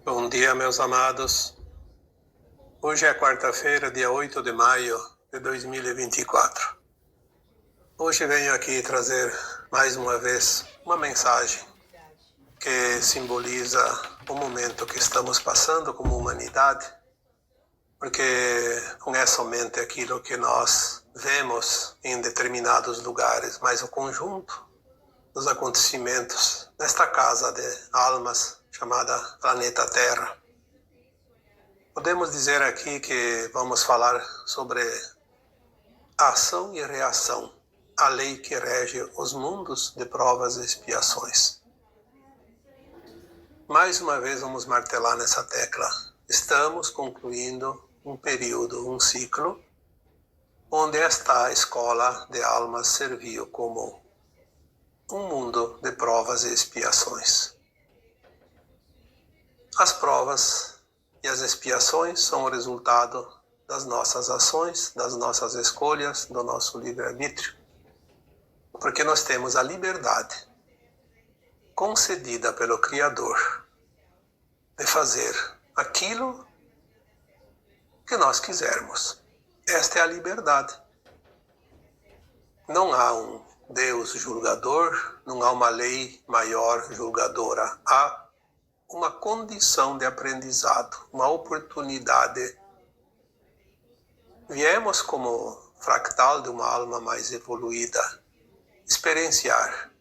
Bom dia, meus amados. Hoje é quarta-feira, dia 8 de maio de 2024. Hoje venho aqui trazer mais uma vez uma mensagem que simboliza o momento que estamos passando como humanidade, porque não é somente aquilo que nós vemos em determinados lugares, mas o conjunto dos acontecimentos nesta casa de almas chamada Planeta Terra. Podemos dizer aqui que vamos falar sobre ação e reação, a lei que rege os mundos de provas e expiações. Mais uma vez vamos martelar nessa tecla. Estamos concluindo um período, um ciclo, onde esta escola de almas serviu como um mundo de provas e expiações. As provas e as expiações são o resultado das nossas ações, das nossas escolhas, do nosso livre-arbítrio. Porque nós temos a liberdade concedida pelo Criador de fazer aquilo que nós quisermos. Esta é a liberdade. Não há um Deus julgador, não há uma lei maior julgadora. Há uma condição de aprendizado, uma oportunidade. Viemos como fractal de uma alma mais evoluída, experienciar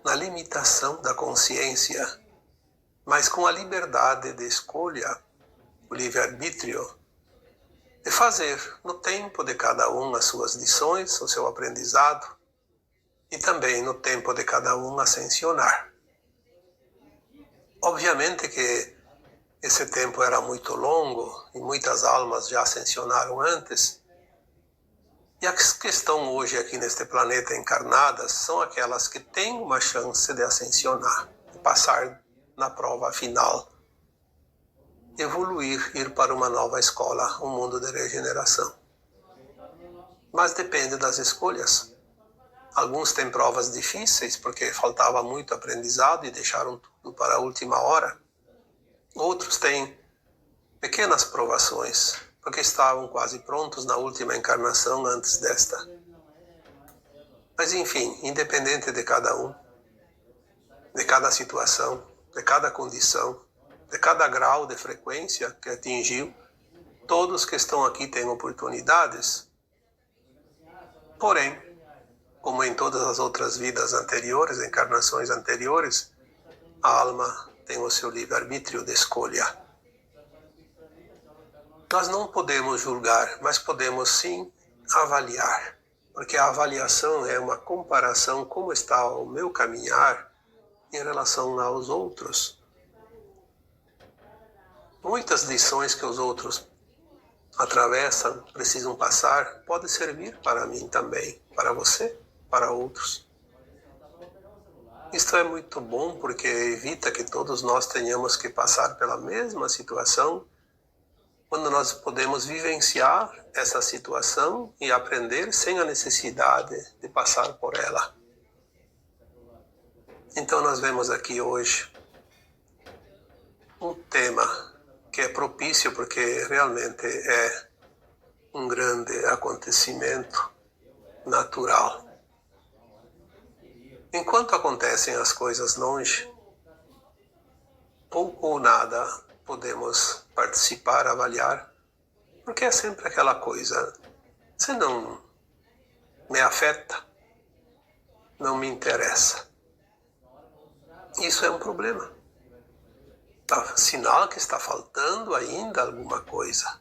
na limitação da consciência, mas com a liberdade de escolha, o livre-arbítrio, de fazer no tempo de cada um as suas lições, o seu aprendizado, e também no tempo de cada um ascensionar. Obviamente que esse tempo era muito longo e muitas almas já ascensionaram antes. E a questão hoje aqui neste planeta encarnadas são aquelas que têm uma chance de ascensionar, de passar na prova final, evoluir, ir para uma nova escola, um mundo de regeneração. Mas depende das escolhas. Alguns têm provas difíceis porque faltava muito aprendizado e deixaram tudo para a última hora. Outros têm pequenas provações porque estavam quase prontos na última encarnação antes desta. Mas enfim, independente de cada um, de cada situação, de cada condição, de cada grau de frequência que atingiu, todos que estão aqui têm oportunidades. Porém, como em todas as outras vidas anteriores, encarnações anteriores, a alma tem o seu livre-arbítrio de escolha. Nós não podemos julgar, mas podemos sim avaliar, porque a avaliação é uma comparação como está o meu caminhar em relação aos outros. Muitas lições que os outros atravessam, precisam passar, podem servir para mim também, para você, para outros. Isto é muito bom porque evita que todos nós tenhamos que passar pela mesma situação, quando nós podemos vivenciar essa situação e aprender sem a necessidade de passar por ela. Então nós vemos aqui hoje um tema que é propício porque realmente é um grande acontecimento natural. Enquanto acontecem as coisas longe, pouco ou nada podemos participar, avaliar, porque é sempre aquela coisa, se não me afeta, não me interessa. Isso é um problema. Sinal que está faltando ainda alguma coisa.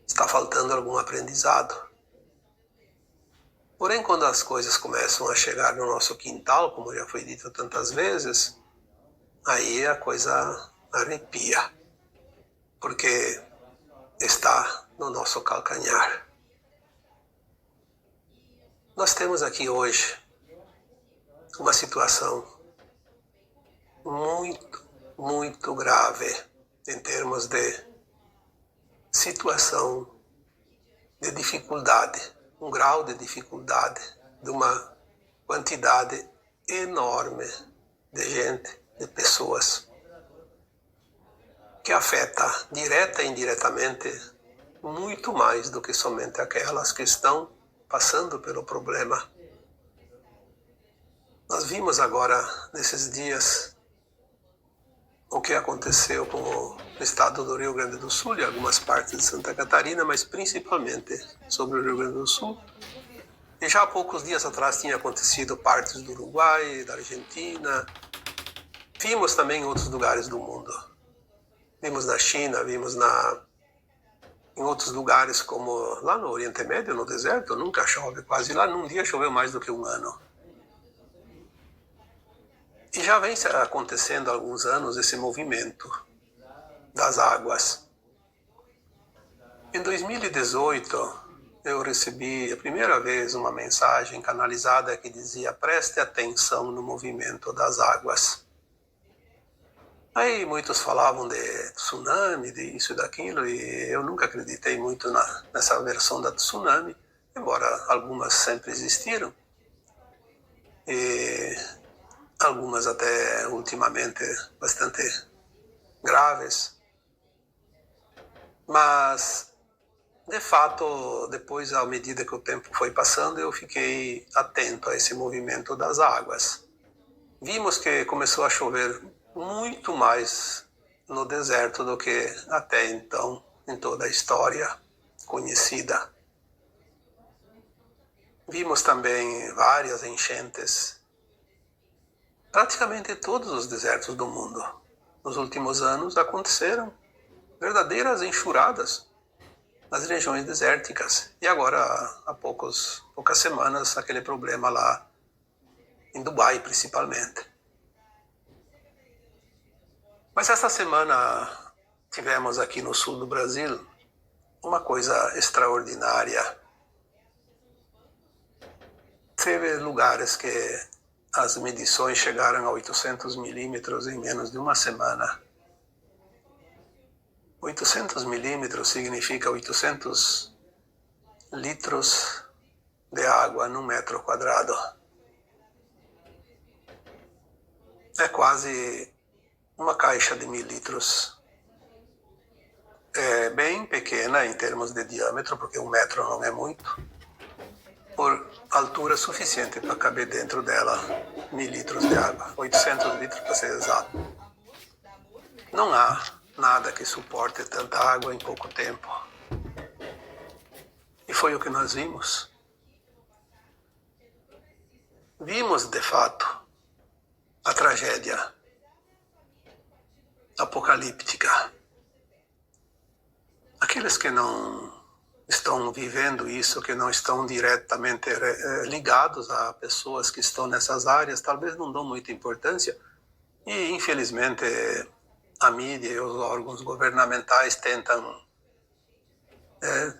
Está faltando algum aprendizado. Porém, quando as coisas começam a chegar no nosso quintal, como já foi dito tantas vezes, aí a coisa arrepia, porque está no nosso calcanhar. Nós temos aqui hoje uma situação muito grave em termos de situação de dificuldade, um grau de dificuldade de uma quantidade enorme de gente, de pessoas. que afeta direta e indiretamente muito mais do que somente aquelas que estão passando pelo problema. Nós vimos agora, nesses dias, o que aconteceu com o estado do Rio Grande do Sul e algumas partes de Santa Catarina, mas principalmente sobre o Rio Grande do Sul. E já há poucos dias atrás tinha acontecido partes do Uruguai, da Argentina. Vimos também em outros lugares do mundo. Vimos na China, vimos em outros lugares como lá no Oriente Médio, no deserto, nunca chove quase lá. Num dia choveu mais do que um ano. E já vem acontecendo há alguns anos esse movimento das águas. Em 2018, eu recebi a primeira vez uma mensagem canalizada que dizia: preste atenção no movimento das águas. Aí muitos falavam de tsunami, de isso e daquilo, e eu nunca acreditei muito nessa versão da tsunami, embora algumas sempre existiram. E algumas até ultimamente bastante graves. Mas, de fato, depois, à medida que o tempo foi passando, eu fiquei atento a esse movimento das águas. Vimos que começou a chover muito mais no deserto do que até então em toda a história conhecida. Vimos também várias enchentes, praticamente todos os desertos do mundo. Nos últimos anos aconteceram verdadeiras enxurradas nas regiões desérticas. E agora, há poucas semanas, aquele problema lá em Dubai, principalmente. Mas essa semana tivemos aqui no sul do Brasil uma coisa extraordinária. Teve lugares que as medições chegaram a 800 milímetros em menos de uma semana. 800 milímetros significa 800 litros de água num metro quadrado. É quase uma caixa de 1000 litros. É bem pequena em termos de diâmetro, porque 1 metro não é muito, por altura suficiente para caber dentro dela 1000 litros de água, 800 litros para ser exato. Não há nada que suporte tanta água em pouco tempo. E foi o que nós vimos. Vimos, de fato, a tragédia apocalíptica. Aqueles que não estão vivendo isso, que não estão diretamente ligados a pessoas que estão nessas áreas, talvez não dão muita importância. E, infelizmente, a mídia e os órgãos governamentais tentam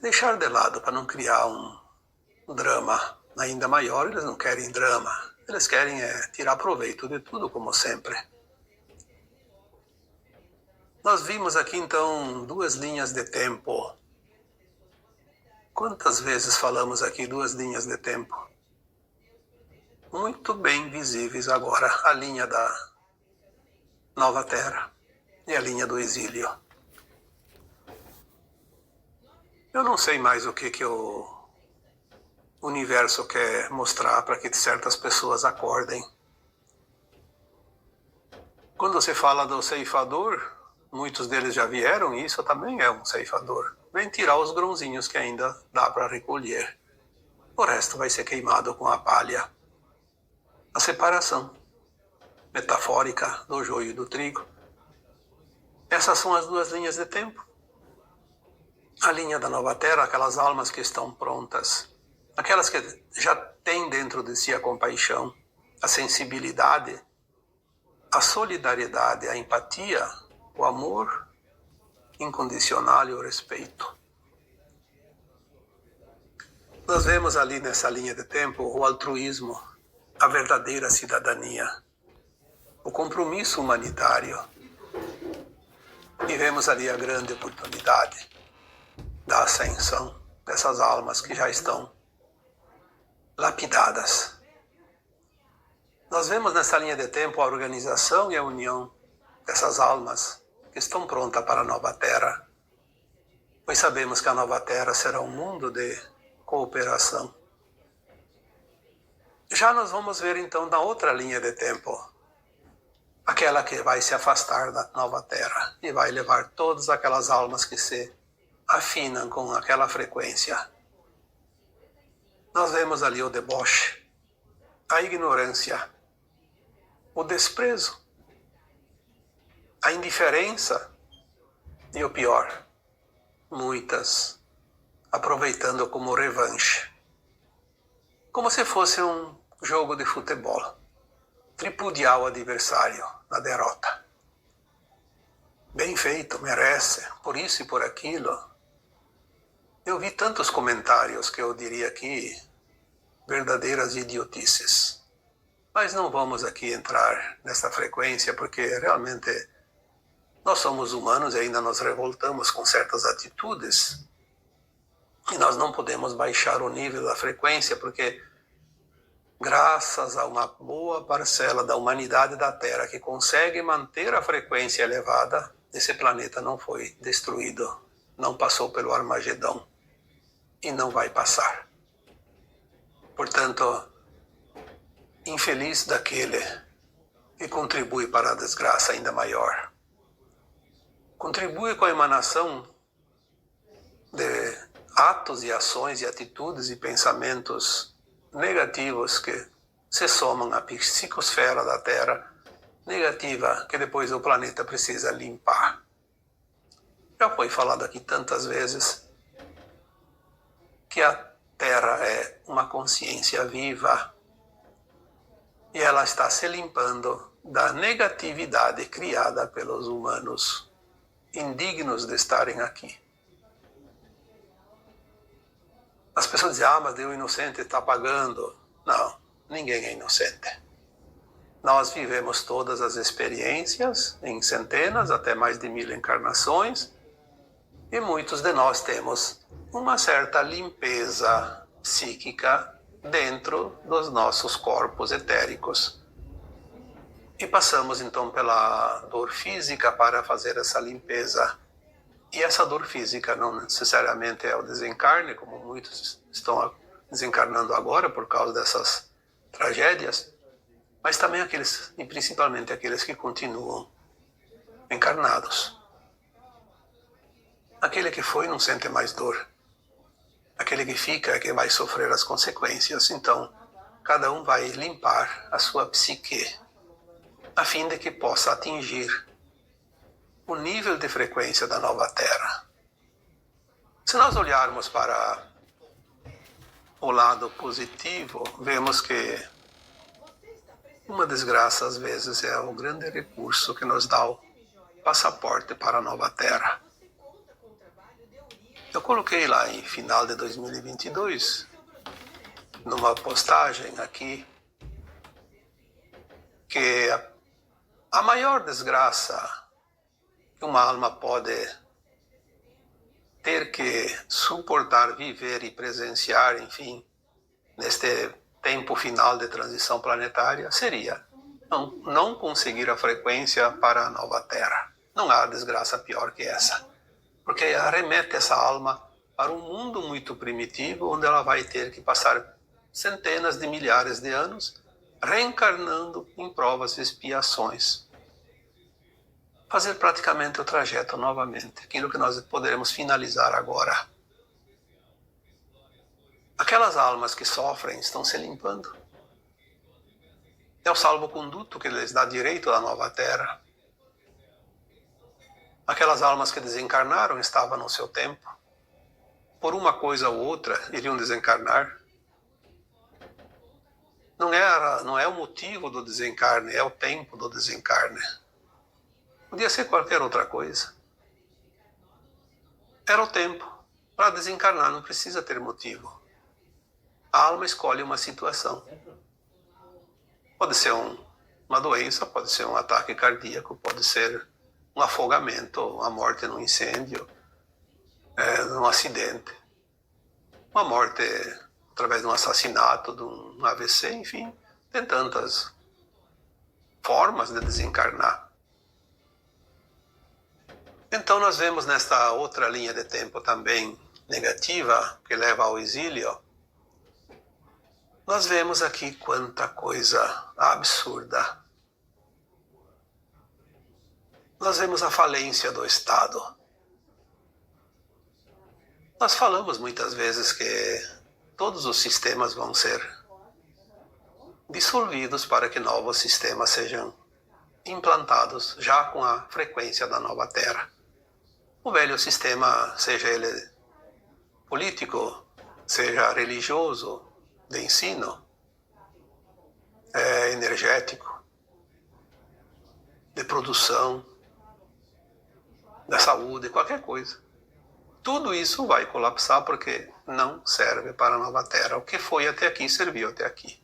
deixar de lado para não criar um drama ainda maior. Eles não querem drama, eles querem tirar proveito de tudo, como sempre. Nós vimos aqui, então, 2 linhas de tempo. Quantas vezes falamos aqui 2 linhas de tempo? Muito bem visíveis agora. A linha da Nova Terra e a linha do exílio. Eu não sei mais o que o universo quer mostrar para que certas pessoas acordem. Quando você fala do ceifador, muitos deles já vieram, e isso também é um ceifador. Vem tirar os grãozinhos que ainda dá para recolher. O resto vai ser queimado com a palha. A separação metafórica do joio e do trigo. Essas são as 2 linhas de tempo. A linha da Nova Terra, aquelas almas que estão prontas, aquelas que já têm dentro de si a compaixão, a sensibilidade, a solidariedade, a empatia, o amor incondicional e o respeito. Nós vemos ali nessa linha de tempo o altruísmo, a verdadeira cidadania, o compromisso humanitário. E vemos ali a grande oportunidade da ascensão dessas almas que já estão lapidadas. Nós vemos nessa linha de tempo a organização e a união dessas almas que estão prontas para a nova Terra, pois sabemos que a nova Terra será um mundo de cooperação. Já nós vamos ver então na outra linha de tempo, aquela que vai se afastar da nova Terra e vai levar todas aquelas almas que se afinam com aquela frequência. Nós vemos ali o deboche, a ignorância, o desprezo, a indiferença e o pior, muitas aproveitando como revanche, como se fosse um jogo de futebol, tripudiar o adversário na derrota. Bem feito, merece, por isso e por aquilo. Eu vi tantos comentários que eu diria aqui verdadeiras idiotices. Mas não vamos aqui entrar nessa frequência, porque realmente nós somos humanos e ainda nos revoltamos com certas atitudes. E nós não podemos baixar o nível da frequência, porque graças a uma boa parcela da humanidade da Terra que consegue manter a frequência elevada, esse planeta não foi destruído, não passou pelo Armagedão e não vai passar. Portanto, infeliz daquele que contribui para a desgraça ainda maior. Contribui com a emanação de atos e ações e atitudes e pensamentos negativos que se somam à psicosfera da Terra, negativa que depois o planeta precisa limpar. Já foi falado aqui tantas vezes que a Terra é uma consciência viva e ela está se limpando da negatividade criada pelos humanos indignos de estarem aqui. As pessoas dizem, mas o inocente está pagando. Não, ninguém é inocente. Nós vivemos todas as experiências em centenas, até mais de 1000 encarnações, e muitos de nós temos uma certa limpeza psíquica dentro dos nossos corpos etéricos. E passamos então pela dor física para fazer essa limpeza. E essa dor física não necessariamente é o desencarne, como muitos estão desencarnando agora por causa dessas tragédias, mas também aqueles, e principalmente aqueles que continuam encarnados. Aquele que foi não sente mais dor. Aquele que fica é que vai sofrer as consequências. Então, cada um vai limpar a sua psique, a fim de que possa atingir o nível de frequência da nova Terra. Se nós olharmos para o lado positivo, vemos que uma desgraça às vezes é o grande recurso que nos dá o passaporte para a nova Terra. Eu coloquei lá em final de 2022, numa postagem aqui, que a maior desgraça que uma alma pode ter que suportar, viver e presenciar, enfim, neste tempo final de transição planetária, seria não conseguir a frequência para a nova Terra. Não há desgraça pior que essa, porque arremete essa alma para um mundo muito primitivo, onde ela vai ter que passar centenas de milhares de anos reencarnando em provas e expiações. Fazer praticamente o trajeto novamente, aquilo que nós poderemos finalizar agora. Aquelas almas que sofrem estão se limpando. É o salvo-conduto que lhes dá direito à nova Terra. Aquelas almas que desencarnaram estavam no seu tempo. Por uma coisa ou outra, iriam desencarnar. Não é o motivo do desencarne, é o tempo do desencarne. Podia ser qualquer outra coisa. Era o tempo. Para desencarnar não precisa ter motivo. A alma escolhe uma situação. Pode ser uma doença, pode ser um ataque cardíaco, pode ser um afogamento, uma morte num incêndio, num acidente, uma morte através de um assassinato, de um AVC, enfim, tem tantas formas de desencarnar. Então nós vemos nesta outra linha de tempo também negativa, que leva ao exílio, nós vemos aqui quanta coisa absurda. Nós vemos a falência do Estado. Nós falamos muitas vezes que todos os sistemas vão ser dissolvidos para que novos sistemas sejam implantados já com a frequência da nova Terra. O velho sistema, seja ele político, seja religioso, de ensino, energético, de produção, da saúde, qualquer coisa. Tudo isso vai colapsar porque não serve para a nova Terra. O que foi até aqui, serviu até aqui.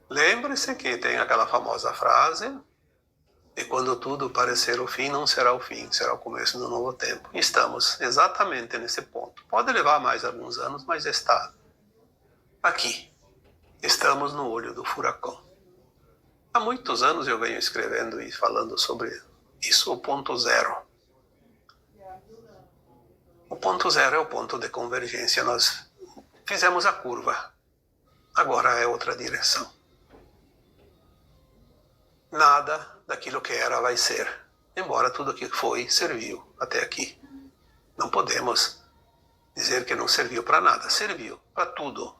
Lembre-se que tem aquela famosa frase, e quando tudo parecer o fim, não será o fim, será o começo do novo tempo. Estamos exatamente nesse ponto. Pode levar mais alguns anos, mas está aqui. Estamos no olho do furacão. Há muitos anos eu venho escrevendo e falando sobre isso, o ponto zero. O ponto zero é o ponto de convergência. Nós fizemos a curva. Agora é outra direção. Nada daquilo que era vai ser. Embora tudo que foi, serviu até aqui. Não podemos dizer que não serviu para nada. Serviu para tudo.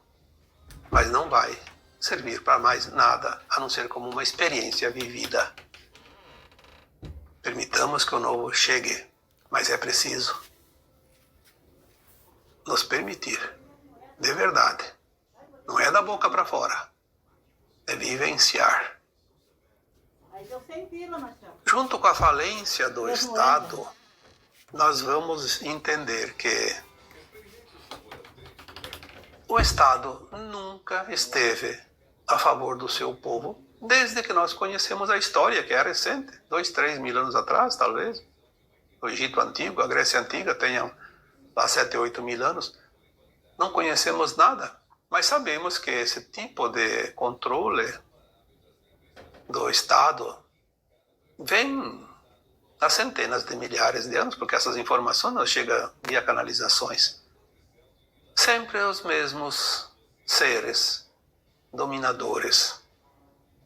Mas não vai servir para mais nada, a não ser como uma experiência vivida. Permitamos que o novo chegue, mas é preciso nos permitir, de verdade. Não é da boca para fora, é vivenciar. Junto com a falência do Estado, nós vamos entender que o Estado nunca esteve a favor do seu povo, desde que nós conhecemos a história, que é recente, 2, 3 mil anos atrás, talvez. O Egito Antigo, a Grécia Antiga tenham lá 7, 8 mil anos. Não conhecemos nada, mas sabemos que esse tipo de controle do Estado vem há centenas de milhares de anos, porque essas informações não chegam via canalizações. Sempre os mesmos seres dominadores,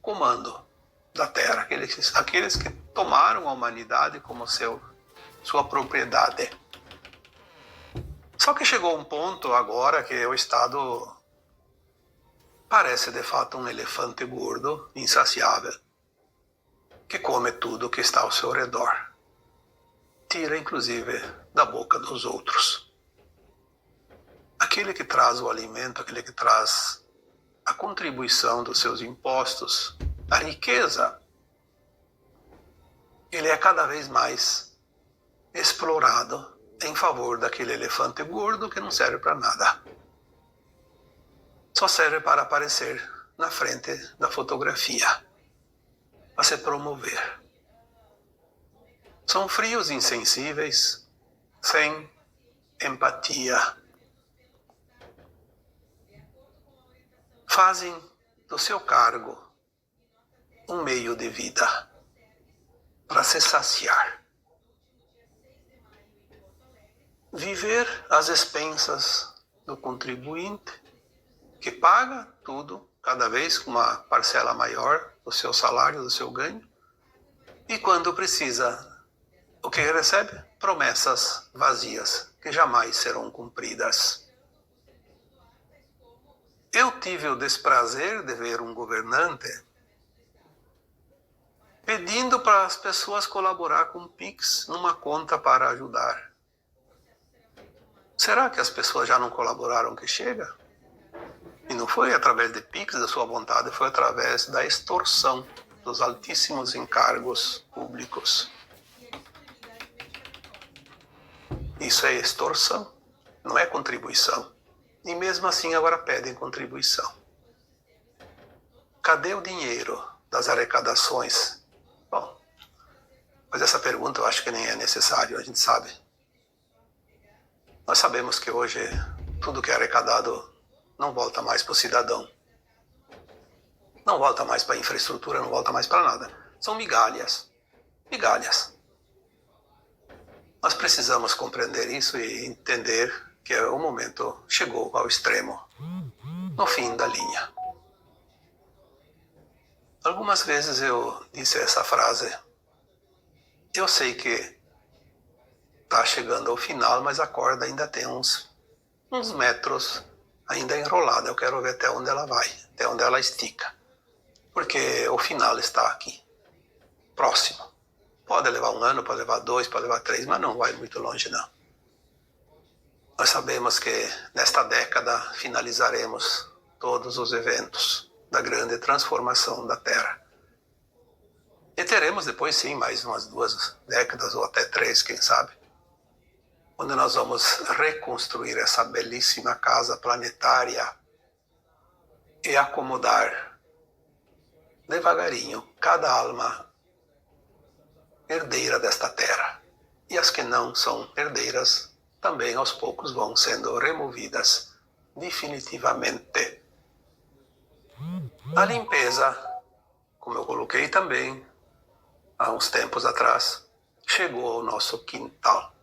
comando da Terra, aqueles que tomaram a humanidade como sua propriedade. Só que chegou um ponto agora que o Estado parece de fato um elefante gordo, insaciável, que come tudo que está ao seu redor. Tira inclusive da boca dos outros. Aquele que traz o alimento, aquele que traz a contribuição dos seus impostos, a riqueza, ele é cada vez mais explorado em favor daquele elefante gordo que não serve para nada. Só serve para aparecer na frente da fotografia, para se promover. São frios, insensíveis, sem empatia. Fazem do seu cargo um meio de vida para se saciar. Viver às expensas do contribuinte, que paga tudo, cada vez com uma parcela maior do seu salário, do seu ganho, e quando precisa, o que recebe? Promessas vazias, que jamais serão cumpridas. Eu tive o desprazer de ver um governante pedindo para as pessoas colaborar com o Pix numa conta para ajudar. Será que as pessoas já não colaboraram que chega? E não foi através de Pix, da sua vontade, foi através da extorsão dos altíssimos encargos públicos. Isso é extorsão, não é contribuição. E mesmo assim agora pedem contribuição. Cadê o dinheiro das arrecadações? Bom, mas essa pergunta eu acho que nem é necessário, a gente sabe. Nós sabemos que hoje tudo que é arrecadado não volta mais para o cidadão. Não volta mais para a infraestrutura, não volta mais para nada. São migalhas. Migalhas. Nós precisamos compreender isso e entender que o momento chegou ao extremo, no fim da linha. Algumas vezes eu disse essa frase. Eu sei que está chegando ao final, mas a corda ainda tem uns metros ainda enrolada. Eu quero ver até onde ela vai, até onde ela estica. Porque o final está aqui, próximo. Pode levar 1 ano, pode levar 2, pode levar 3, mas não vai muito longe, não. Nós sabemos que nesta década finalizaremos todos os eventos da grande transformação da Terra. E teremos depois, sim, mais umas 2 décadas ou até 3, quem sabe, onde nós vamos reconstruir essa belíssima casa planetária e acomodar devagarinho cada alma herdeira desta terra. E as que não são herdeiras também aos poucos vão sendo removidas definitivamente. A limpeza, como eu coloquei também há uns tempos atrás, chegou ao nosso quintal.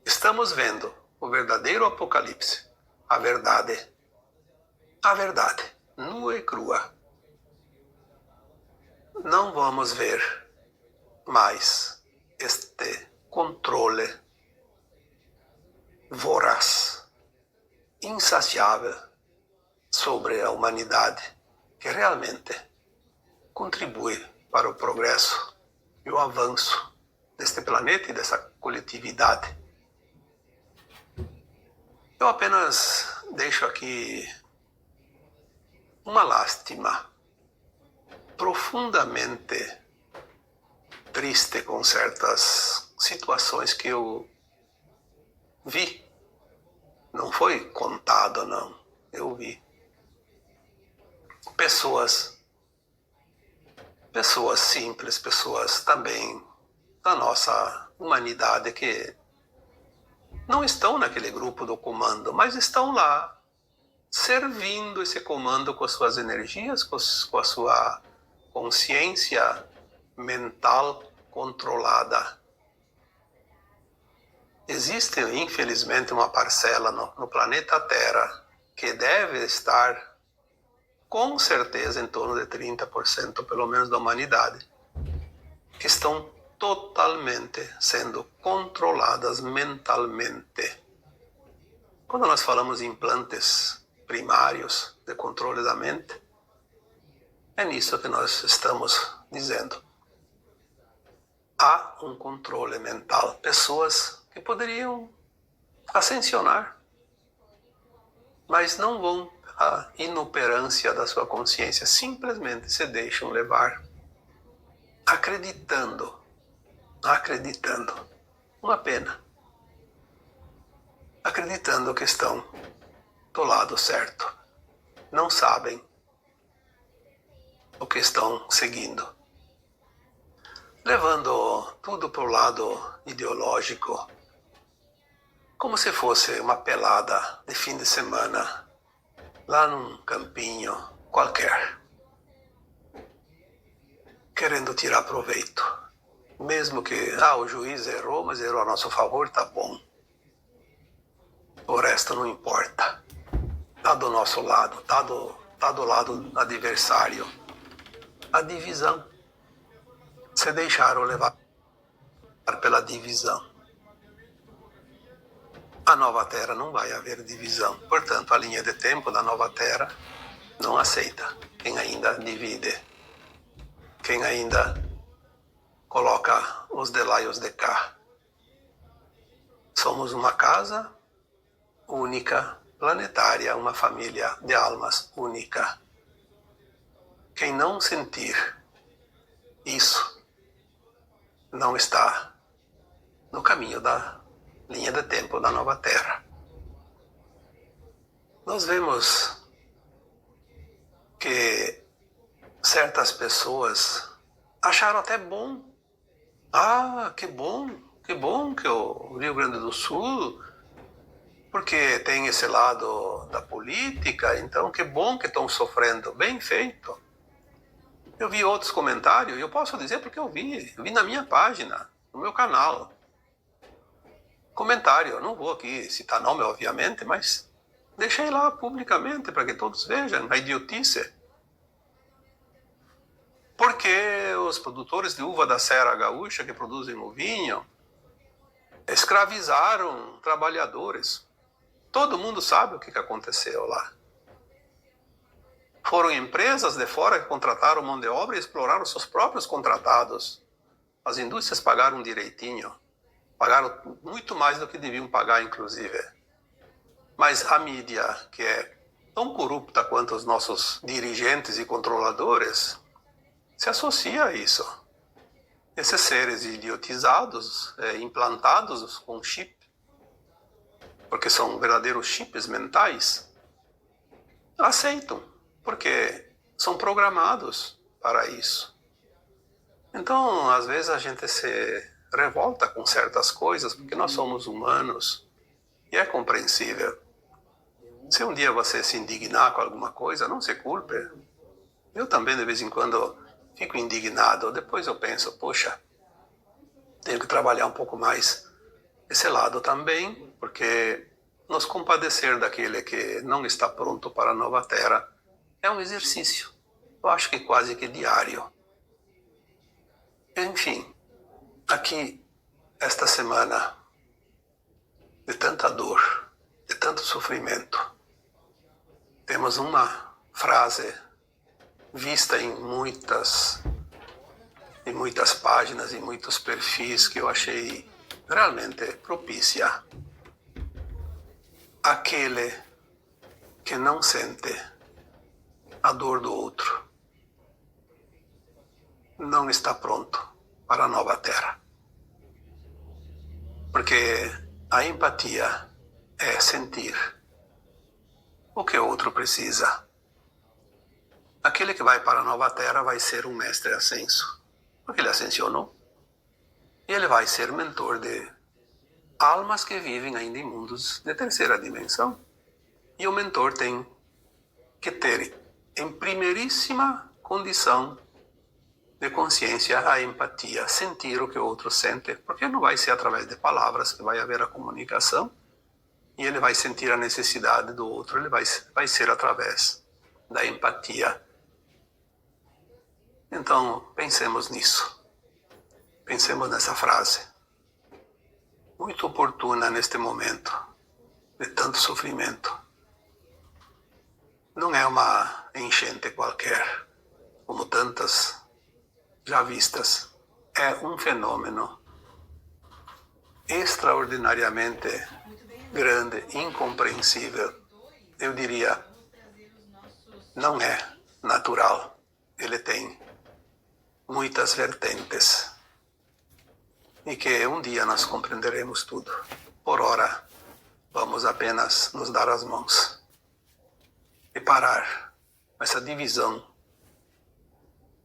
Estamos vendo o verdadeiro apocalipse, a verdade, nua e crua. Não vamos ver mais este controle voraz, insaciável sobre a humanidade, que realmente contribui para o progresso e o avanço deste planeta e dessa coletividade. Eu apenas deixo aqui uma lástima profundamente triste com certas situações que eu vi. Não foi contado, não. Eu vi. Pessoas simples, pessoas também da nossa humanidade que não estão naquele grupo do comando, mas estão lá, servindo esse comando com as suas energias, com a sua consciência mental controlada. Existe, infelizmente, uma parcela no planeta Terra que deve estar, com certeza, em torno de 30%, pelo menos, da humanidade, que estão totalmente sendo controladas mentalmente. Quando nós falamos em implantes primários de controle da mente, é nisso que nós estamos dizendo. Há um controle mental. Pessoas que poderiam ascensionar, mas não vão à inoperância da sua consciência, simplesmente se deixam levar, acreditando. Uma pena. Acreditando que estão do lado certo. Não sabem o que estão seguindo. Levando tudo para o lado ideológico, como se fosse uma pelada de fim de semana, lá num campinho qualquer, querendo tirar proveito. Mesmo que o juiz errou, mas errou a nosso favor, tá bom. O resto não importa. Tá do nosso lado, tá do lado adversário. A divisão. Se deixaram levar pela divisão. A nova Terra não vai haver divisão. Portanto, a linha de tempo da nova Terra não aceita quem ainda divide, quem ainda coloca os de lá e os de cá. Somos uma casa única, planetária, uma família de almas única. Quem não sentir isso não está no caminho da linha de tempo da nova Terra. Nós vemos que certas pessoas acharam até bom. Que bom que o Rio Grande do Sul, porque tem esse lado da política, então que bom que estão sofrendo. Bem feito. Eu vi outros comentários, e eu posso dizer porque eu vi na minha página, no meu canal. comentário. Eu não vou aqui citar nome, obviamente, mas deixei lá publicamente para que todos vejam a idiotice. Porque os produtores de uva da Serra Gaúcha, que produzem o vinho, escravizaram trabalhadores. Todo mundo sabe o que aconteceu lá. Foram empresas de fora que contrataram mão de obra e exploraram seus próprios contratados. As indústrias pagaram direitinho. Pagaram muito mais do que deviam pagar, inclusive. Mas a mídia, que é tão corrupta quanto os nossos dirigentes e controladores, se associa a isso. Esses seres idiotizados, implantados com chip, porque são verdadeiros chips mentais, aceitam, porque são programados para isso. Então, às vezes a gente se revolta com certas coisas, porque nós somos humanos, e é compreensível. Se um dia você se indignar com alguma coisa, não se culpe. Eu também, de vez em quando, fico indignado. Depois eu penso, poxa, tenho que trabalhar um pouco mais esse lado também, porque nos compadecer daquele que não está pronto para a nova terra é um exercício. Eu acho que quase que diário. Enfim, aqui, esta semana, de tanta dor, de tanto sofrimento, temos uma frase vista em muitas páginas, em muitos perfis, que eu achei realmente propícia. Aquele que não sente a dor do outro não está pronto para a nova terra. Porque a empatia é sentir o que o outro precisa. Aquele que vai para a nova terra vai ser um mestre ascenso, porque ele ascensionou. E ele vai ser mentor de almas que vivem ainda em mundos de terceira dimensão. E o mentor tem que ter, em primeiríssima condição de consciência, a empatia, sentir o que o outro sente, porque não vai ser através de palavras que vai haver a comunicação, e ele vai sentir a necessidade do outro, ele vai ser através da empatia. Então, pensemos nisso. Pensemos nessa frase. Muito oportuna neste momento de tanto sofrimento. Não é uma enchente qualquer, como tantas já vistas. É um fenômeno extraordinariamente grande, incompreensível. Eu diria, não é natural. Ele tem muitas vertentes. E que um dia nós compreenderemos tudo. Por ora, vamos apenas nos dar as mãos e parar essa divisão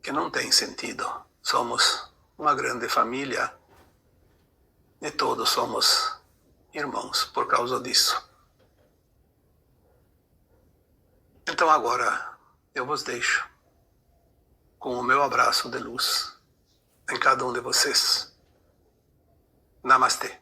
que não tem sentido. Somos uma grande família e todos somos irmãos por causa disso. Então agora eu vos deixo com o meu abraço de luz em cada um de vocês. Namastê.